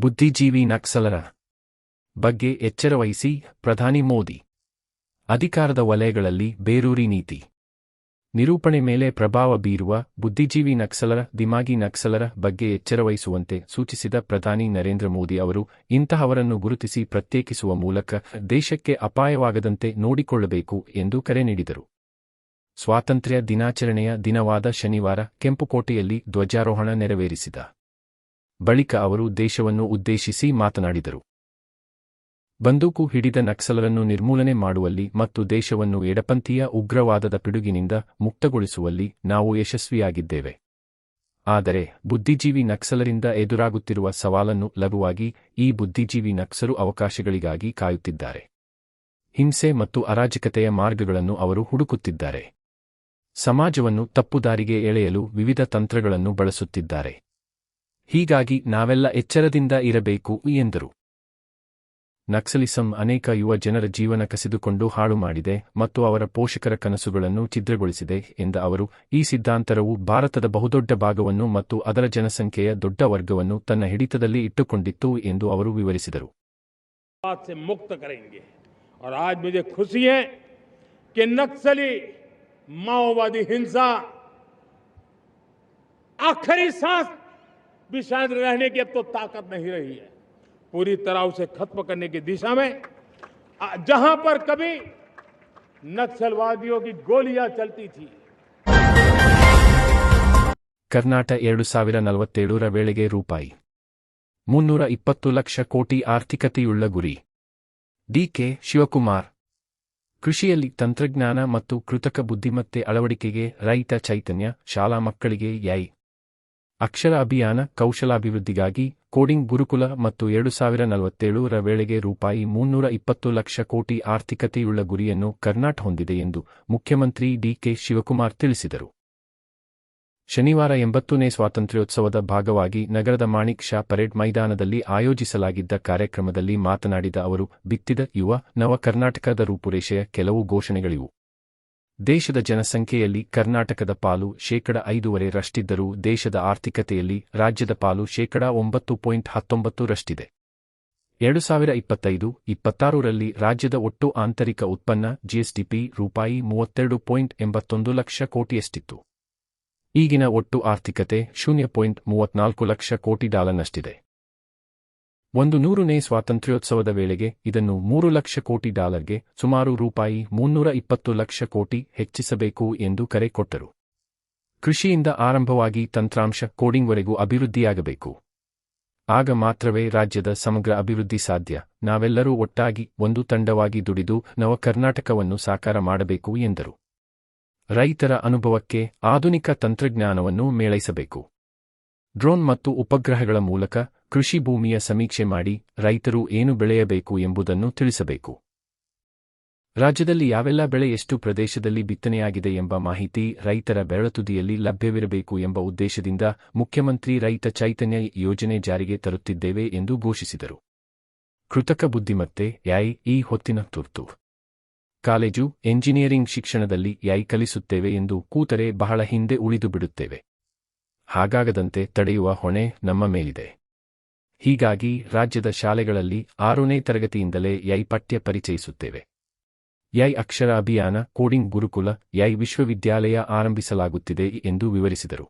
ಬುದ್ಧಿಜೀವಿ ನಕ್ಸಲರ ಬಗ್ಗೆ ಎಚ್ಚರವಹಿಸಿ ಪ್ರಧಾನಿ ಮೋದಿ. ಅಧಿಕಾರದ ವಲಯಗಳಲ್ಲಿ ಬೇರೂರಿ ನೀತಿ ನಿರೂಪಣೆ ಮೇಲೆ ಪ್ರಭಾವ ಬೀರುವ ಬುದ್ಧಿಜೀವಿ ನಕ್ಸಲರ ದಿಮಾಗಿ ನಕ್ಸಲರ ಬಗ್ಗೆ ಎಚ್ಚರವಹಿಸುವಂತೆ ಸೂಚಿಸಿದ ಪ್ರಧಾನಿ ನರೇಂದ್ರ ಮೋದಿ ಅವರು ಇಂತಹವರನ್ನು ಗುರುತಿಸಿ ಪ್ರತ್ಯೇಕಿಸುವ ಮೂಲಕ ದೇಶಕ್ಕೆ ಅಪಾಯವಾಗದಂತೆ ನೋಡಿಕೊಳ್ಳಬೇಕು ಎಂದು ಕರೆ ನೀಡಿದರು. ಸ್ವಾತಂತ್ರ್ಯ ದಿನಾಚರಣೆಯ ದಿನವಾದ ಶನಿವಾರ ಕೆಂಪುಕೋಟೆಯಲ್ಲಿ ಧ್ವಜಾರೋಹಣ ನೆರವೇರಿಸಿದ ಬಳಿಕ ಅವರು ದೇಶವನ್ನು ಉದ್ದೇಶಿಸಿ ಮಾತನಾಡಿದರು. ಬಂದೂಕು ಹಿಡಿದ ನಕ್ಸಲರನ್ನು ನಿರ್ಮೂಲನೆ ಮಾಡುವಲ್ಲಿ ಮತ್ತು ದೇಶವನ್ನು ಎಡಪಂಥೀಯ ಉಗ್ರವಾದದ ಪಿಡುಗಿನಿಂದ ಮುಕ್ತಗೊಳಿಸುವಲ್ಲಿ ನಾವು ಯಶಸ್ವಿಯಾಗಿದ್ದೇವೆ. ಆದರೆ ಬುದ್ಧಿಜೀವಿ ನಕ್ಸಲರಿಂದ ಎದುರಾಗುತ್ತಿರುವ ಸವಾಲನ್ನು ಲಘುವಾಗಿ ಈ ಬುದ್ಧಿಜೀವಿ ನಕ್ಸರು ಅವಕಾಶಗಳಿಗಾಗಿ ಕಾಯುತ್ತಿದ್ದಾರೆ. ಹಿಂಸೆ ಮತ್ತು ಅರಾಜಕತೆಯ ಮಾರ್ಗಗಳನ್ನು ಅವರು ಹುಡುಕುತ್ತಿದ್ದಾರೆ. ಸಮಾಜವನ್ನು ತಪ್ಪುದಾರಿಗೆ ಎಳೆಯಲು ವಿವಿಧ ತಂತ್ರಗಳನ್ನು ಬಳಸುತ್ತಿದ್ದಾರೆ. ಹೀಗಾಗಿ ನಾವೆಲ್ಲ ಎಚ್ಚರದಿಂದ ಇರಬೇಕು ಎಂದರು. ನಕ್ಸಲಿಸಂ ಅನೇಕ ಯುವ ಜನರ ಜೀವನ ಕಸಿದುಕೊಂಡು ಹಾಳು ಮಾಡಿದೆ ಮತ್ತು ಅವರ ಪೋಷಕರ ಕನಸುಗಳನ್ನು ಛಿದ್ರಗೊಳಿಸಿದೆ ಎಂದ ಅವರು, ಈ ಸಿದ್ಧಾಂತರವು ಭಾರತದ ಬಹುದೊಡ್ಡ ಭಾಗವನ್ನು ಮತ್ತು ಅದರ ಜನಸಂಖ್ಯೆಯ ದೊಡ್ಡ ವರ್ಗವನ್ನು ತನ್ನ ಹಿಡಿತದಲ್ಲಿ ಇಟ್ಟುಕೊಂಡಿತ್ತು ಎಂದು ಅವರು ವಿವರಿಸಿದರು. माओवादी हिंसा आखिरी सांस भी शायद रहने की अब तो ताकत नहीं रही है. पूरी तरह उसे खत्म करने की दिशा में जहां पर कभी नक्सलवादियों की गोलियां चलती थी. कर्नाटक 2047ರ ವೇಳೆಗೆ ರೂಪಾಯಿ 320 ಲಕ್ಷ ಕೋಟಿ ಆರ್ಥಿಕತೆಯುಳ್ಳ ಗುರಿ. ಡಿಕೆ ಶಿವಕುಮಾರ್. ಕೃಷಿಯಲ್ಲಿ ತಂತ್ರಜ್ಞಾನ ಮತ್ತು ಕೃತಕ ಬುದ್ಧಿಮತ್ತೆ ಅಳವಡಿಕೆಗೆ ರೈತ ಚೈತನ್ಯ, ಶಾಲಾ ಮಕ್ಕಳಿಗೆ ಎಐ ಅಕ್ಷರ ಅಭಿಯಾನ, ಕೌಶಲಾಭಿವೃದ್ಧಿಗಾಗಿ ಕೋಡಿಂಗ್ ಗುರುಕುಲ ಮತ್ತು 2047ರ ವೇಳೆಗೆ ರೂಪಾಯಿ 320 ಲಕ್ಷ ಕೋಟಿ ಆರ್ಥಿಕತೆಯುಳ್ಳ ಗುರಿಯನ್ನು ಕರ್ನಾಟಕ ಹೊಂದಿದೆ ಎಂದು ಮುಖ್ಯಮಂತ್ರಿ ಡಿಕೆ ಶಿವಕುಮಾರ್ ತಿಳಿಸಿದರು. ಶನಿವಾರ 80ನೇ ಸ್ವಾತಂತ್ರ್ಯೋತ್ಸವದ ಭಾಗವಾಗಿ ನಗರದ ಮಾಣಿಕ್ ಷಾ ಪರೇಡ್ ಮೈದಾನದಲ್ಲಿ ಆಯೋಜಿಸಲಾಗಿದ್ದ ಕಾರ್ಯಕ್ರಮದಲ್ಲಿ ಮಾತನಾಡಿದ ಅವರು, ಬಿತ್ತಿದ ಯುವ ನವ ಕರ್ನಾಟಕದ ರೂಪುರೇಷೆಯ ಕೆಲವು ಘೋಷಣೆಗಳಿವು. ದೇಶದ ಜನಸಂಖ್ಯೆಯಲ್ಲಿ ಕರ್ನಾಟಕದ ಪಾಲು 5.5% ದೇಶದ ಆರ್ಥಿಕತೆಯಲ್ಲಿ ರಾಜ್ಯದ ಪಾಲು 9.19% 2025-26ರಲ್ಲಿ ರಾಜ್ಯದ ಒಟ್ಟು ಆಂತರಿಕ ಉತ್ಪನ್ನ ಜಿಎಸ್ಡಿಪಿ ರೂಪಾಯಿ 32.81 ಲಕ್ಷ ಕೋಟಿಯಷ್ಟಿತ್ತು. ಈಗಿನ ಒಟ್ಟು ಆರ್ಥಿಕತೆ $0.34 ಲಕ್ಷ ಕೋಟಿ ನಷ್ಟಿದೆ. 100ನೇ ಸ್ವಾತಂತ್ರ್ಯೋತ್ಸವದ ವೇಳೆಗೆ ಇದನ್ನು $3 ಲಕ್ಷ ಕೋಟಿ ಗೆ ಸುಮಾರು ರೂಪಾಯಿ 320 ಲಕ್ಷ ಕೋಟಿ ಹೆಚ್ಚಿಸಬೇಕು ಎಂದು ಕರೆ ಕೊಟ್ಟರು. ಕೃಷಿಯಿಂದ ಆರಂಭವಾಗಿ ತಂತ್ರಾಂಶ ಕೋಡಿಂಗ್ವರೆಗೂ ಅಭಿವೃದ್ಧಿಯಾಗಬೇಕು. ಆಗ ಮಾತ್ರವೇ ರಾಜ್ಯದ ಸಮಗ್ರ ಅಭಿವೃದ್ಧಿ ಸಾಧ್ಯ. ನಾವೆಲ್ಲರೂ ಒಟ್ಟಾಗಿ ಒಂದು ತಂಡವಾಗಿ ದುಡಿದು ನವ ಕರ್ನಾಟಕವನ್ನು ಸಾಕಾರ ಮಾಡಬೇಕು ಎಂದರು. ರೈತರ ಅನುಭವಕ್ಕೆ ಆಧುನಿಕ ತಂತ್ರಜ್ಞಾನವನ್ನು ಮೇಳೈಸಬೇಕು. ಡ್ರೋನ್ ಮತ್ತು ಉಪಗ್ರಹಗಳ ಮೂಲಕ ಕೃಷಿ ಭೂಮಿಯ ಸಮೀಕ್ಷೆ ಮಾಡಿ ರೈತರು ಏನು ಬೆಳೆಯಬೇಕು ಎಂಬುದನ್ನು ತಿಳಿಸಬೇಕು. ರಾಜ್ಯದಲ್ಲಿ ಯಾವೆಲ್ಲ ಬೆಳೆ ಎಷ್ಟು ಪ್ರದೇಶದಲ್ಲಿ ಬಿತ್ತನೆಯಾಗಿದೆ ಎಂಬ ಮಾಹಿತಿ ರೈತರ ಬೆರಳತುದಿಯಲ್ಲಿ ಲಭ್ಯವಿರಬೇಕು ಎಂಬ ಉದ್ದೇಶದಿಂದ ಮುಖ್ಯಮಂತ್ರಿ ರೈತ ಚೈತನ್ಯ ಯೋಜನೆ ಜಾರಿಗೆ ತರುತ್ತಿದ್ದೇವೆ ಎಂದು ಘೋಷಿಸಿದರು. ಕೃತಕ ಬುದ್ಧಿಮತ್ತೆ ಎಐ ಈ ಹೊತ್ತಿನ ತುರ್ತು. ಕಾಲೇಜು ಎಂಜಿನಿಯರಿಂಗ್ ಶಿಕ್ಷಣದಲ್ಲಿ ಎಐ ಕಲಿಸುತ್ತೇವೆ ಎಂದು ಕೂತರೆ ಬಹಳ ಹಿಂದೆ ಉಳಿದು ಬಿಡುತ್ತೇವೆ. ಹಾಗಾಗದಂತೆ ತಡೆಯುವ ಹೊಣೆ ನಮ್ಮ ಮೇಲಿದೆ. ಹೀಗಾಗಿ ರಾಜ್ಯದ ಶಾಲೆಗಳಲ್ಲಿ 6ನೇ ತರಗತಿಯಿಂದಲೇ ಎಐ ಪಠ್ಯ ಪರಿಚಯಿಸುತ್ತೇವೆ. ಎಐ ಅಕ್ಷರ ಅಭಿಯಾನ, ಕೋಡಿಂಗ್ ಗುರುಕುಲ, ಎಐ ವಿಶ್ವವಿದ್ಯಾಲಯ ಆರಂಭಿಸಲಾಗುತ್ತಿದೆ ಎಂದು ವಿವರಿಸಿದರು.